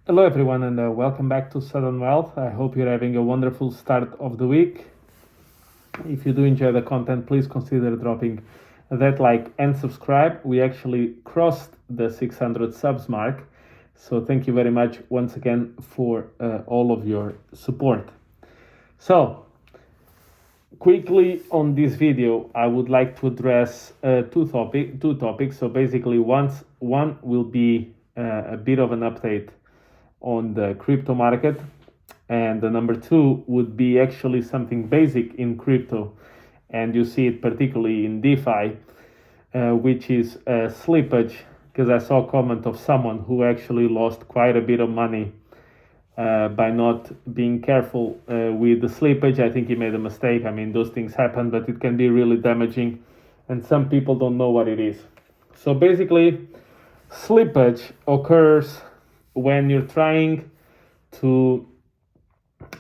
Hello, everyone, and welcome back to Sudden Wealth. I hope you're having a wonderful start of the week. If you do enjoy the content, please consider dropping that like and subscribe. We actually crossed the 600 subs mark, so thank you very much once again for all of your support. So, quickly on this video, I would like to address two topics. So basically, one will be a bit of an update on the crypto market, and the number two would be actually something basic in crypto, and you see it particularly in DeFi, which is slippage, because I saw a comment of someone who actually lost quite a bit of money by not being careful with the slippage. I think he made a mistake. I mean, those things happen, but it can be really damaging, and some people don't know what it is. So basically, slippage occurs when you're trying to,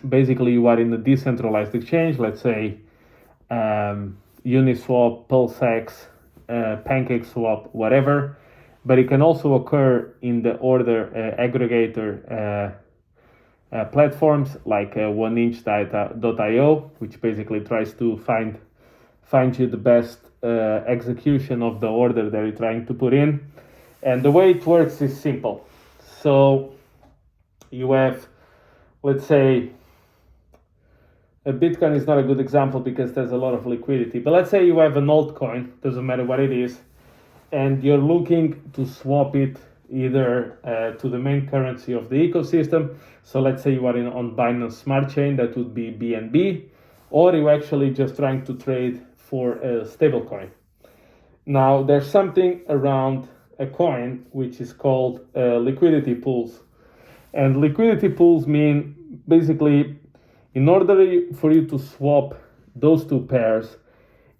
basically you are in a decentralized exchange, let's say Uniswap, PulseX, PancakeSwap, whatever, but it can also occur in the order aggregator platforms like oneinch.io, which basically tries to find you the best execution of the order that you're trying to put in. And the way it works is simple. So you have, let's say, a Bitcoin is not a good example because there's a lot of liquidity, but let's say you have an altcoin, doesn't matter what it is, and you're looking to swap it either to the main currency of the ecosystem. So let's say you are on Binance Smart Chain, that would be BNB, or you're actually just trying to trade for a stablecoin. Now, there's something around a coin which is called liquidity pools. And liquidity pools mean basically, in order for you to swap those two pairs,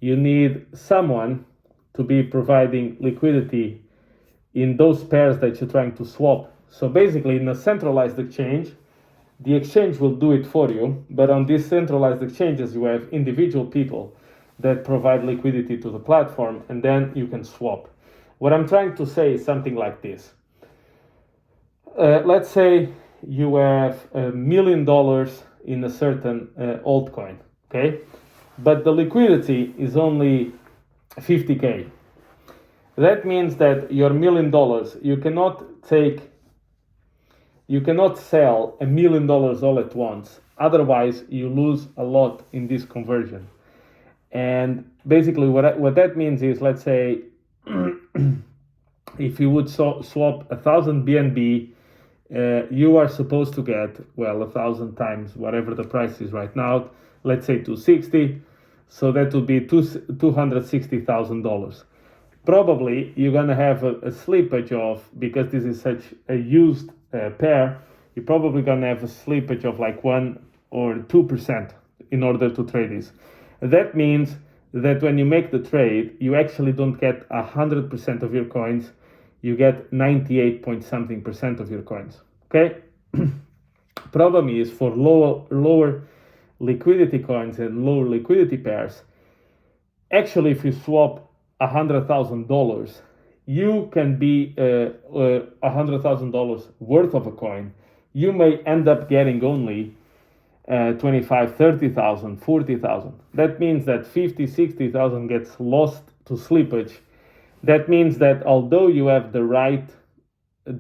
you need someone to be providing liquidity in those pairs that you're trying to swap. So basically, in a centralized exchange, the exchange will do it for you, but on these centralized exchanges, you have individual people that provide liquidity to the platform, and then you can swap. What I'm trying to say is something like this. Let's say you have $1 million in a certain altcoin, okay? But the liquidity is only 50K. That means that your $1 million, you cannot sell $1 million all at once. Otherwise, you lose a lot in this conversion. And basically what that means is, let's say, if you would swap 1,000 BNB, you are supposed to get, 1,000 times whatever the price is right now, let's say 260, so that would be $260,000. Probably you're gonna have a slippage of, because this is such a used pair, you're probably gonna have a slippage of like 1 or 2% in order to trade this. That means that when you make the trade, you actually don't get 100% of your coins, you get 98 point something percent of your coins. Okay? Problem is, for lower liquidity coins and lower liquidity pairs, actually if you swap $100,000, you can be $100,000 worth of a coin. You may end up getting only 25, 30,000, 40,000. That means that 50, 60,000 gets lost to slippage. That means that although you have the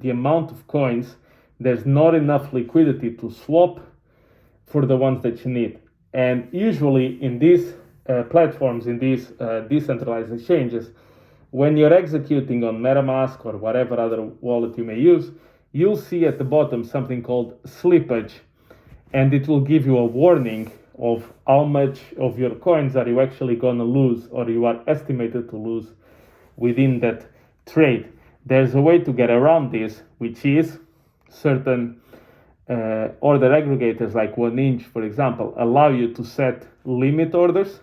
amount of coins, there's not enough liquidity to swap for the ones that you need. And usually in these platforms, in these decentralized exchanges, when you're executing on MetaMask or whatever other wallet you may use, you'll see at the bottom something called slippage, and it will give you a warning of how much of your coins are you actually going to lose, or you are estimated to lose within that trade. There's a way to get around this, which is certain order aggregators like OneInch, for example, allow you to set limit orders.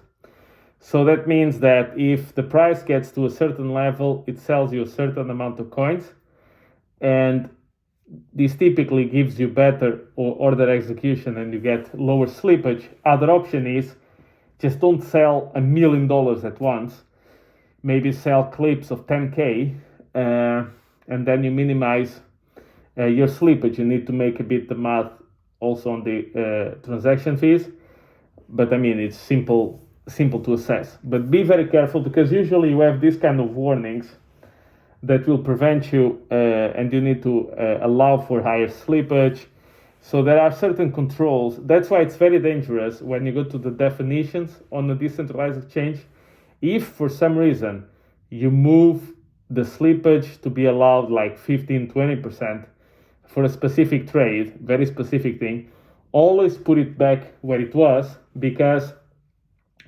So that means that if the price gets to a certain level, it sells you a certain amount of coins, and this typically gives you better order execution and you get lower slippage. Other option is just don't sell $1 million at once. Maybe sell clips of 10K, and then you minimize your slippage, you need to make a bit the math also on the transaction fees. But I mean, it's simple to assess. But be very careful, because usually you have these kind of warnings that will prevent you, and you need to allow for higher slippage. So there are certain controls. That's why it's very dangerous when you go to the definitions on a decentralized exchange. If for some reason you move the slippage to be allowed like 15-20% for a specific trade, very specific thing, always put it back where it was, because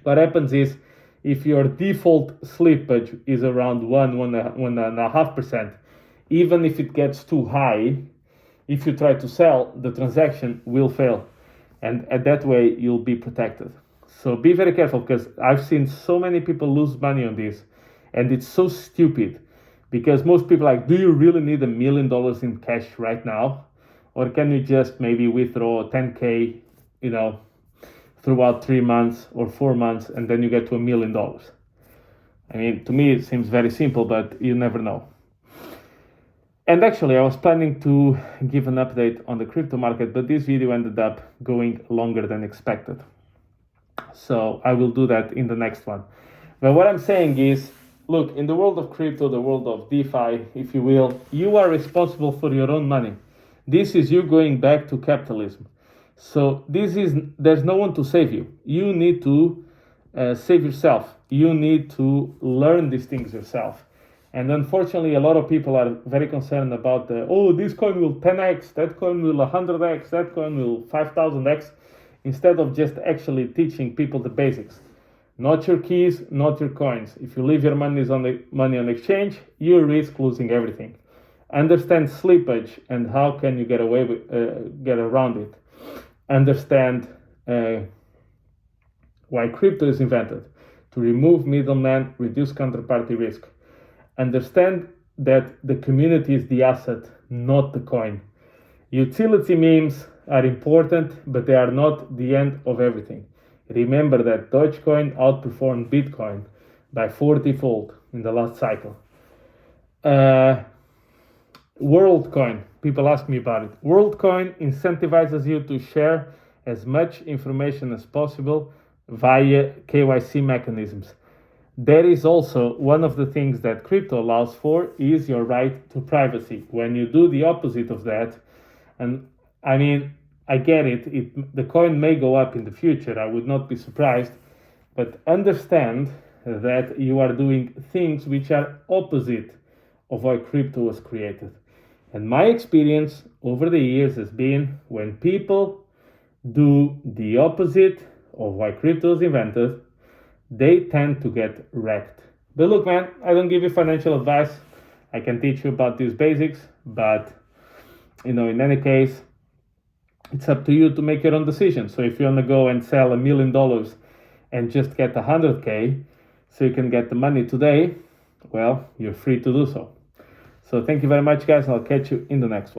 what happens is, if your default slippage is around 1.5%, even if it gets too high, if you try to sell, the transaction will fail. And at that way, you'll be protected. So be very careful, because I've seen so many people lose money on this. And it's so stupid, because most people are like, do you really need $1 million in cash right now? Or can you just maybe withdraw 10K, throughout 3 months or 4 months, and then you get to $1 million? I mean, to me, it seems very simple, but you never know. And actually, I was planning to give an update on the crypto market, but this video ended up going longer than expected. So I will do that in the next one. But what I'm saying is, look, in the world of crypto, the world of DeFi, if you will, you are responsible for your own money. This is you going back to capitalism. So there's no one to save you. You need to save yourself. You need to learn these things yourself. And unfortunately, a lot of people are very concerned about this coin will 10x, that coin will 100x, that coin will 5,000x, instead of just actually teaching people the basics. Not your keys, not your coins. If you leave your money on exchange, you risk losing everything. Understand slippage and how can you get around it. Understand why crypto is invented, to remove middlemen, reduce counterparty risk. Understand that the community is the asset, not the coin. Utility memes are important, but they are not the end of everything. Remember that Dogecoin outperformed Bitcoin by 40-fold in the last cycle. WORLDCOIN, people ask me about it. WORLDCOIN incentivizes you to share as much information as possible via KYC mechanisms. There is also one of the things that crypto allows for is your right to privacy. When you do the opposite of that, and I mean, I get it, the coin may go up in the future, I would not be surprised, but understand that you are doing things which are opposite of why crypto was created. And my experience over the years has been, when people do the opposite of why crypto was invented, they tend to get wrecked. But look, man, I don't give you financial advice. I can teach you about these basics, but in any case, it's up to you to make your own decision. So if you want to go and sell $1 million and just get 100K so you can get the money today, well, you're free to do so. So thank you very much, guys. I'll catch you in the next one.